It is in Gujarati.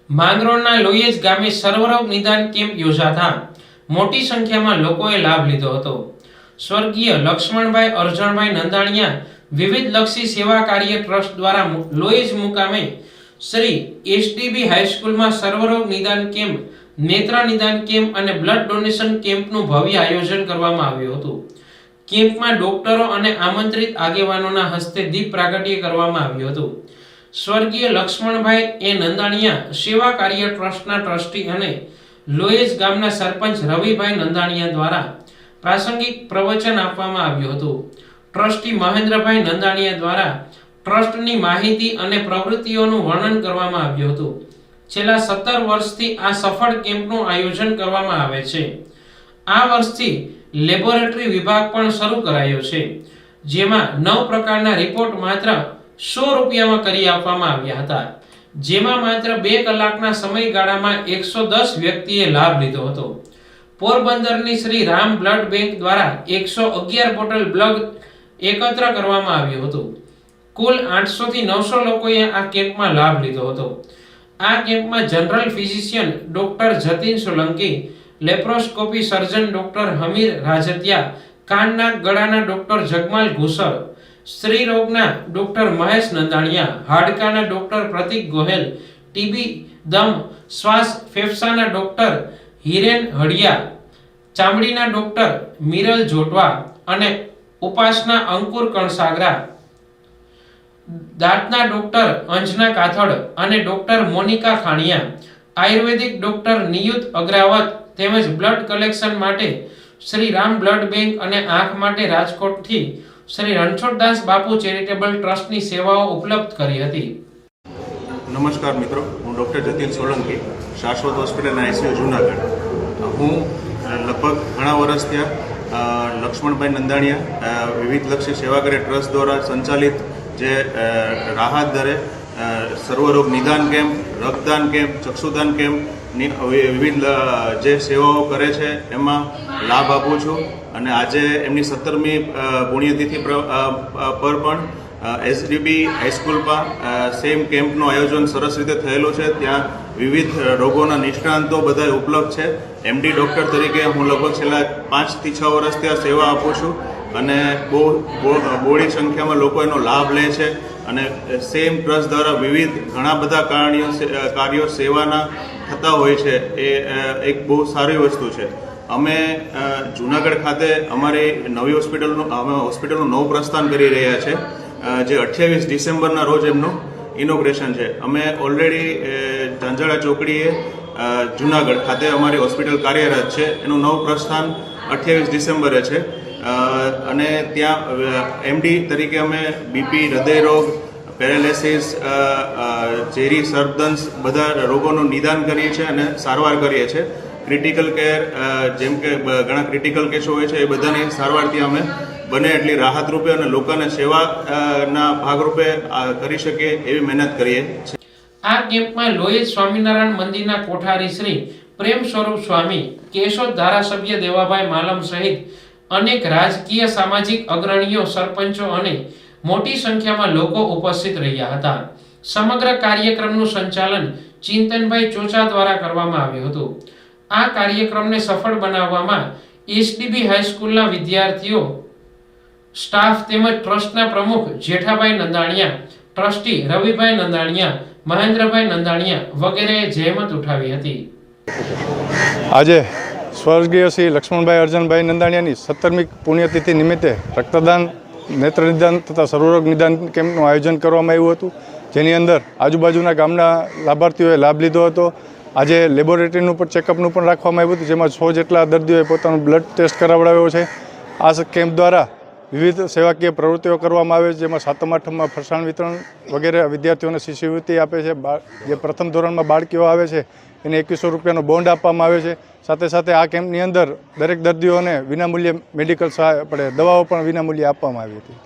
માંગરોળના લોયેજ ગામે સર્વરોગ નિદાન કેમ્પ યોજાતા મોટી સંખ્યામાં લોકોએ લાભ લીધો હતો. સ્વર્ગીય લક્ષ્મણભાઈ અરજણભાઈ નંદાણીયા વિવિધલક્ષી સેવા કાર્ય ટ્રસ્ટ દ્વારા લોયેજ મુકામે શ્રી એસડીબી હાઈસ્કૂલમાં સર્વરોગ નિદાન કેમ્પ, નેત્ર નિદાન કેમ્પ અને બ્લડ ડોનેશન કેમ્પનું ભવ્ય આયોજન કરવામાં આવ્યું હતું. કેમ્પમાં ડોક્ટરો અને આમંત્રિત આગેવાનોના હસ્તે દીપ પ્રાગટ્ય કરવામાં આવ્યું હતું. સ્વર્ગીય લક્ષ્મણભાઈ એ નંદાણીયા સેવા કાર્ય ટ્રસ્ટના ટ્રસ્ટી અને લોયેજ ગામના સરપંચ રવિભાઈ નંદાણીયા દ્વારા પ્રાસંગિક પ્રવચન આપવામાં આવ્યું હતું. ટ્રસ્ટી મહેન્દ્રભાઈ નંદાણીયા દ્વારા ટ્રસ્ટની માહિતી અને પ્રવૃત્તિઓનું વર્ણન કરવામાં આવ્યું હતું. છેલ્લા 17 વર્ષથી આ સફળ કેમ્પનું આયોજન કરવામાં આવે છે. આ વર્ષથી લેબોરેટરી વિભાગ પણ શરૂ કરાયો છે, જેમાં 9 પ્રકારના રિપોર્ટ માત્ર 100 રૂપિયામાં કરી આપવામાં આવ્યા હતા, જેમાં માત્ર 2 કલાકના સમયગાળામાં 110 વ્યક્તિએ લાભ લીધો હતો. પોરબંદરની શ્રી રામ બ્લડ બેંક દ્વારા 111 બોટલ બ્લડ એકત્ર કરવામાં આવ્યું હતું. કુલ 800 થી 900 લોકોએ આ કેમ્પમાં લાભ લીધો હતો. આ કેમ્પમાં general physician doctor Jatin Solanki, laparoscopy surgeon doctor Hamir Rajatiya, કાનના ગળાના ડોક્ટર જગમાલ ઘુસર, સ્ત્રી રોગના ડોક્ટર મહેશ નંદાણીયા, હાડકાના ડોક્ટર પ્રતિક ગોહેલ, ટીબી, દમ, શ્વાસ ફેફસાના ડોક્ટર હિરેન હડિયા, ચામડીના ડોક્ટર મિરલ જોટવા અને ઉપાસના અંકુર કણસાગરા, દાંતના ડોક્ટર અંજના કાથડ અને ડોક્ટર મોનિકા ખાણિયા, આયુર્વેદિક ડોક્ટર નિયુત અગ્રાવત તેમજ બ્લડ કલેક્શન માટે શ્રી રામ બ્લડ બેંક અને આંખ માટે રાજકોટથી શ્રી રણછોડદાસ બાપુ ચેરિટેબલ ટ્રસ્ટની સેવાઓ ઉપલબ્ધ કરી હતી. નમસ્કાર મિત્રો, હું ડૉક્ટર જતીન સોલંકી, શાશ્વત હોસ્પિટલ આઈસીયુ જુનાગઢ. હું લગભગ ઘણા વર્ષ ત્યાં લક્ષ્મણભાઈ નંદાણીયા વિવિધલક્ષી સેવાકારી ટ્રસ્ટ દ્વારા સંચાલિત જે રાહત દરે સર્વરોગ નિદાન કેમ્પ, રક્તદાન કેમ્પ, ચક્ષુદાન કેમ્પની વિવિધ જે સેવાઓ કરે છે એમાં લાભ આપું છું. અને આજે એમની 17મી પુણ્યતિથિ પર પણ એસડીબી હાઈસ્કૂલમાં સેમ કેમ્પનું આયોજન સરસ રીતે થયેલું છે. ત્યાં વિવિધ રોગોના નિષ્ણાંતો બધા ઉપલબ્ધ છે. એમડી ડૉક્ટર તરીકે હું લગભગ છેલ્લા 5 થી 6 વર્ષ ત્યાં સેવા આપું છું અને બહોળી સંખ્યામાં લોકો એનો લાભ લે છે. અને સેમ ટ્રસ્ટ દ્વારા વિવિધ ઘણા બધા કાર્યો સેવાના થતા હોય છે. એ એક બહુ સારી વસ્તુ છે. અમે જુનાગઢ ખાતે અમારી નવી હોસ્પિટલનું નવું પ્રસ્થાન કરી રહ્યા છે, જે 28 ડિસેમ્બરના રોજ એમનું ઇનોગ્રેશન છે. અમે ઓલરેડી ઝાંઝાળા ચોકડીએ જુનાગઢ ખાતે અમારી હોસ્પિટલ કાર્યરત છે. એનું નવું પ્રસ્થાન 28 ડિસેમ્બરે છે. અને ત્યાં એમડી તરીકે અમે બીપી, હૃદયરોગ, પેરાલિસિસ, ઝેરી સર્પદંશ બધા રોગોનું નિદાન કરીએ છીએ અને સારવાર કરીએ છીએ. ક્રિટિકલ કેર, જેમ કે ઘણા ક્રિટિકલ કેસો હોય છે, એ બધાની સારવાર ત્યાં અમે બને એટલી રાહત રૂપે અને લોકોને સેવાના ભાગરૂપે કરી શકીએ એવી મહેનત કરીએ છીએ. આ કેમ્પમાં લોયેજ સ્વામિનારાયણ મંદિરના કોઠારી શ્રી પ્રેમ સ્વરૂપ સ્વામી, કેશોદ ધારાસભ્ય દેવાભાઈ માલમ સહિત અનેક રાજકીય સામાજિક અગ્રણીઓ, સરપંચો અને મોટી સંખ્યામાં લોકો ઉપસ્થિત રહ્યા હતા. સમગ્ર કાર્યક્રમનું સંચાલન ચિંતનભાઈ ચોચા દ્વારા કરવામાં આવ્યું હતું. આ કાર્યક્રમને સફળ બનાવવામાં એસડીબી હાઈસ્કૂલના વિદ્યાર્થીઓ, સ્ટાફ તેમજ ટ્રસ્ટના પ્રમુખ જેઠાભાઈ નંદાણીયા, ટ્રસ્ટી રવિભાઈ નંદાણીયા, મહેન્દ્રભાઈ નંદાણીયા વગેરેએ જહેમત ઉઠાવી હતી. આજે સ્વર્ગીય શ્રી લક્ષ્મણભાઈ અરજણભાઈ નંદાણીયાની 17મી પુણ્યતિથિ નિમિત્તે રક્તદાન, નેત્ર નિદાન તથા સર્વરોગ નિદાન કેમ્પનું આયોજન કરવામાં આવ્યું હતું, જેની અંદર આજુબાજુના ગામના લાભાર્થીઓએ લાભ લીધો હતો. આજે લેબોરેટરીનું પણ ચેકઅપનું પણ રાખવામાં આવ્યું હતું, જેમાં 100 જેટલા દર્દીઓએ પોતાનું બ્લડ ટેસ્ટ કરાવડાવ્યો છે. આ કેમ્પ દ્વારા વિવિધ સેવાકીય પ્રવૃત્તિઓ કરવામાં આવે છે, જેમાં 7મ 8મમાં ફરસાણ વિતરણ વગેરે વિદ્યાર્થીઓને શિષ્યવૃત્તિ આપે છે. જે પ્રથમ ધોરણમાં બાળકીઓ આવે છે એને 2100 રૂપિયાનો બોન્ડ આપવામાં આવે છે. સાથે સાથે આ કેમ્પની અંદર દરેક દર્દીઓને વિનામૂલ્યે મેડિકલ સહાય દવાઓ પણ વિનામૂલ્યે આપવામાં આવી હતી.